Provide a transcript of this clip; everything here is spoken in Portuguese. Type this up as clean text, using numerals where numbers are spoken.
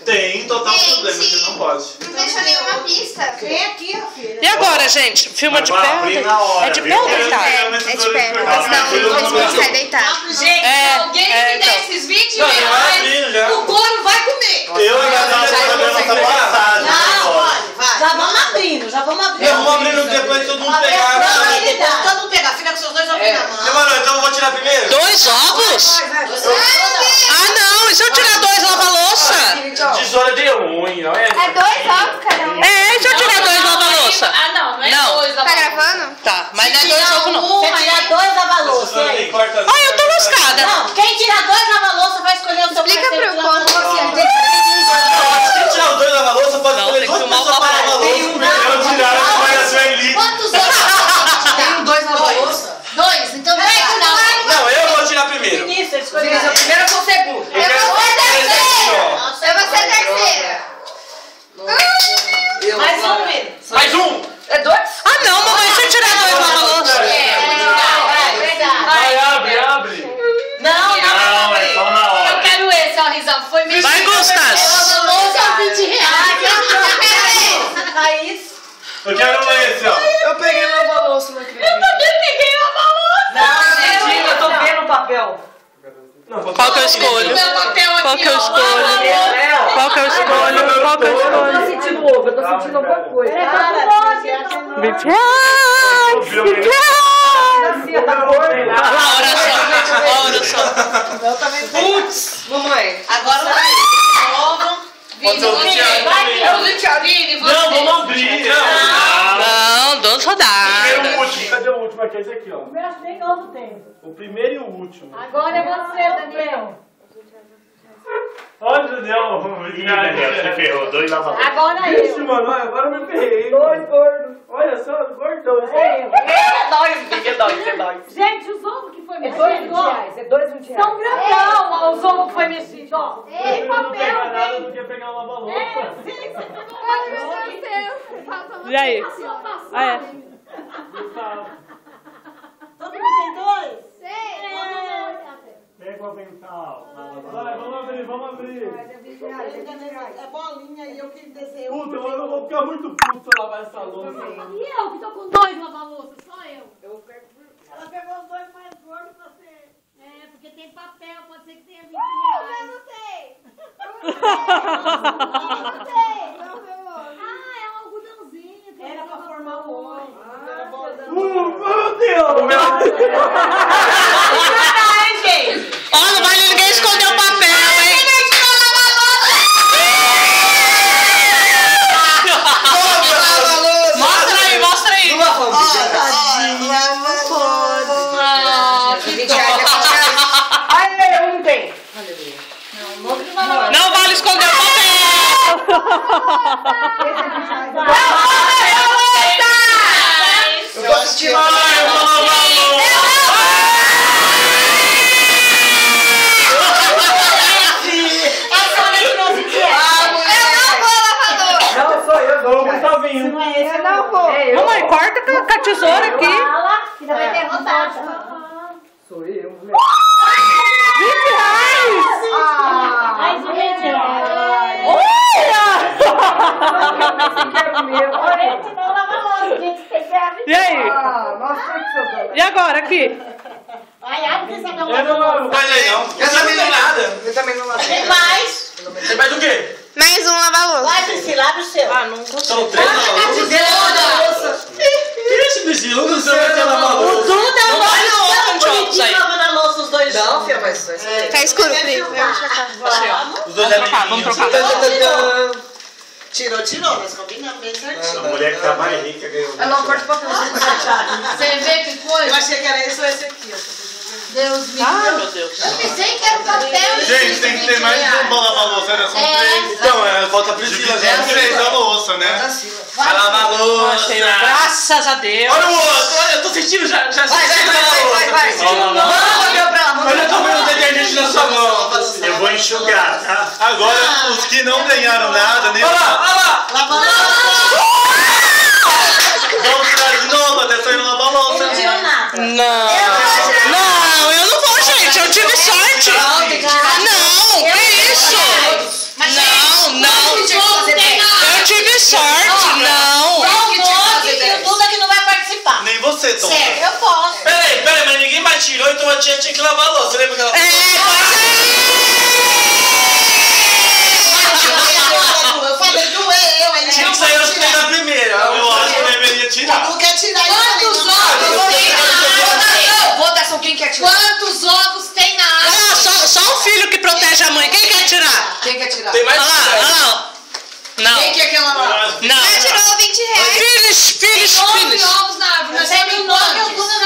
Tem total problema, você não pode. Não deixa nenhuma pista. Vem aqui, ó, filha. E agora, gente? Filma de perto? É de pé ou deitado? É de pé, porque senão o Facebook sai deitado. Gente, se alguém me der esses 20 reais, o couro vai comer. Eu ainda tava sabendo essa passagem. Não, vai. Já vamos abrindo, já vamos abrindo. Eu vou abrindo depois todo mundo pegar. Todo mundo pegar, fica com seus 2 ovos na mão. Demorou, então eu vou tirar primeiro. 2 ovos? Ah, não! E se eu tirar 2 lava-louça? Tesoura de unha, olha. É 2 ovos cada um. É, e se eu tirar 2 lava-louça? Ah, não é Não. 2 Tá gravando? Tá, mas não é 2 ovos, não. Você tirar 2 lava-louça. Ai, eu tô lascada. Não, quem tirar 2 lava-louça vai escolher o seu Explica parceiro pro de lava-louça. povo que a gente Se tirar os 2 lava-louça, pode Não, escolher tem que 2 filmar o pessoas para papai. lavar-louça. Eu tirar a variação elite. Quantos ovos você tem? 2 lava-louça. 2, então vai tirar. Não, eu vou tirar primeiro. Vinícius, escolheu. Vinícius, eu primeiro ou segundo? Eu vou ser terceira. Eu vou ser terceira. Mais um, Pedro. Mais um. É 2? Ah, não, mamãe, se eu tirar 2 lava-louça? Vai, abre. Não, é só na hora. Eu quero esse, ó, Risa. Foi mesmo. Vai, Gustas. Lava-louça, 20 reais. Raiz. Eu quero esse, ó. Eu peguei o lava-louça, não acredito. Eu também peguei lava-louça. Não, mentira, eu tô vendo o papel. Qual que eu escolho? Meu papel aqui, Qual que eu ó. escolho? Qual que eu escolho? Qual que eu Eu tô escolho? sentindo ovo, eu tô sentindo alguma coisa. 20 reais! 20 reais! Olha a oração. Putz! Mamãe. Agora o ovo. Vini, você. Vai, Vini, você. Não, vamos abrir. Não, 2 rodadas. Primeiro e o último. Cadê o último? Aqui, esse aqui, ó. Nem ovo tem. O primeiro e o último. Agora é você, Daniel. Olha, Daniel. Você ferrou, 2 lava-louça. Agora Ixi, eu. mano, agora eu me ferrei. 2 gordos. Olha só, gordão. É nóis. Gente, os ovos que foi É mexido, 2,20 ó, reais. É 2,20 reais. são grandão, ó, os ovos que foi mexido, ó. Tem Eu não pegar papel, nada tem. do que pegar uma lava-louça. E aí? Ah, é. Todo mundo tem 2? Pega o avental. Vai, vamos abrir. É bolinha e eu que desenho. Puta, eu vou ficar muito puto se eu lavar essa louça. E eu que tô com 2 lava-louça, só eu. Ela pegou os 2 mais gordos pra você. É, porque tem papel, pode ser que tenha 20 reais. Eu não sei. Ah, é um algodãozinho. Era pra formar o olho. Meu Deus! Ó, não vale ninguém esconder o papel, hein? Mostra aí, mostra aí. Tadinha, não pode. Ah, 20 reais é 20 reais. Ai, eu não tenho. não vale esconder o papel. Eu tô assistindo. Não, sou eu. Não, não tá vindo. Eu não vou. Mamãe, corta com a tesoura aqui. Que vai ter rodado. Sou eu, mulher. 20 reais. Mais um retinho. Gente, não lava logo, gente. Tem que abrir. E aí? Nossa, que saudade. E agora, aqui? Ai, abre que você não Eu não faz aí, não. Eu também não nada. Eu também não lavei. Tem mais. Você faz o quê? Mais um lava-louça. Vai, Priscila, abre o seu. Ah, não consigo. São 3 lava-louça. Tira esse Priscila, eu não sei o que é lava-louça. Tudo é Olha o outro aí. lavando a louça, os dois. Não, filha, mas... Tá escuro, Pri. Vamos chocar. Os dois Vamos trocar. Tirou, nós combinamos bem certinho. A mulher que tá mais rica ganhou. Eu não corto papel. Você vê que coisa? Eu achei que era esse ou esse aqui. Deus me Ai, livre. meu Deus. Eu pensei que era um papel. Gente, tem que ter mais de uma lava-louça, né? São 3. Então, falta a Priscila, já 3 lava-louça, né? A lava-louça. Graças a Deus. Olha o outro, olha, eu tô sentindo já Vai. Olha, eu tô vendo o detergente na sua mão. Eu vou enxugar, tá? Agora, os que não ganharam nada, nem... Olha lá! Vamos tirar de novo, até sair no lava-louça. Não tirou nada. Não, eu não vou, gente. Eu tive sorte. Não, que isso? limpar. Nem você, Tom. Certo, eu posso. Peraí, mas ninguém mais tirou, então a tia tinha que lavar a louça. Você lembra que ela... Eu falei, não é eu, ele Tinha que sair os três da primeira. Eu acho que deveria tirar. Não quer tirar. Quantos ovos tem na água? Votação, quem quer tirar? Quantos ovos tem na água? Ah, só o filho que protege a mãe. Quem quer tirar? Quem quer tirar? Tem mais Olha lá, olha lá. Não. Quem quer aquela lá? Não. Ela tirou 20 reais. Filhos. Ovos na árvore. Nós temos quantos?